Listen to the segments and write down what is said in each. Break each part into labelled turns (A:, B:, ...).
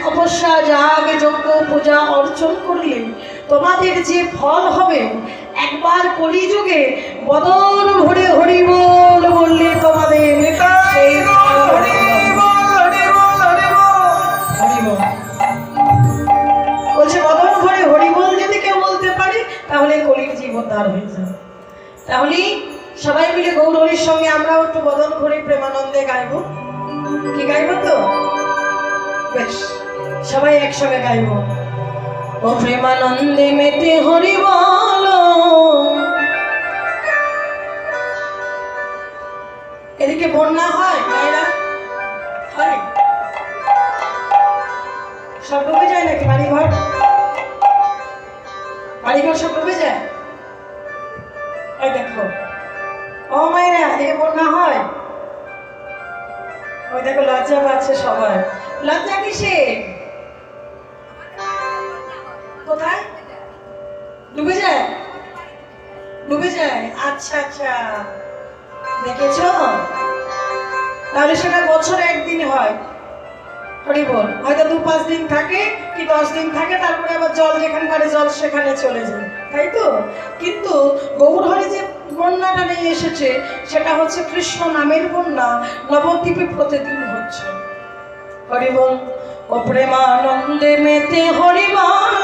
A: তপস্যা যাগ যজ্ঞ পূজা অর্চন করলে তোমাদের যে ফল হবে, একবার কলিযুগে বদন ভরে হরি বল বললে তোমাদের সেই ফল হবে। বলছে বদন ভরে হরি বল যদি কেউ বলতে পারে তাহলে কলির জীবনদার হয়ে যাবে। তাহলে সবাই মিলে গৌরহরির সঙ্গে আমরাও একটু বদন ভরে প্রেমানন্দে গাইব। কি গাইব তো? বেশ, সবাই একসঙ্গে গাইব। ও প্রেমানন্দে মেতে হরি বল। এদিকে বন্যা হয় মায়েরা? হয়? সব ডুবে যায় নাকি? বাড়িঘর সব ডুবে যায়? ওই দেখো, ও মায়েরা, এদিকে বন্যা হয়? ওই দেখো লজ্জা পাচ্ছে সবাই। লজ্জা কিসে? কোথায় ডুবে যায়? ডুবে যায়, আচ্ছা আচ্ছা, দেখেছ? তাহলে সেটা বছরে একদিন হয়। হরি বল, হয়তো 2-5 দিন থাকে কি 10 দিন থাকে, তারপরে আবার জল যেখানকার জল সেখানে চলে যায়, তাই তো? কিন্তু গৌরহরি যে বন্যাটা নিয়ে এসেছে সেটা হচ্ছে কৃষ্ণ নামের বন্যা, নবদ্বীপে প্রতিদিন হচ্ছে। হরি বল। ও প্রেমানন্দে মেতে হরি বল,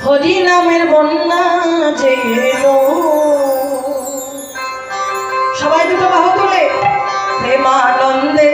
A: হরি নামের বন্যা যে এলো। সবাই দুটো বাহু তোলে। প্রেমানন্দে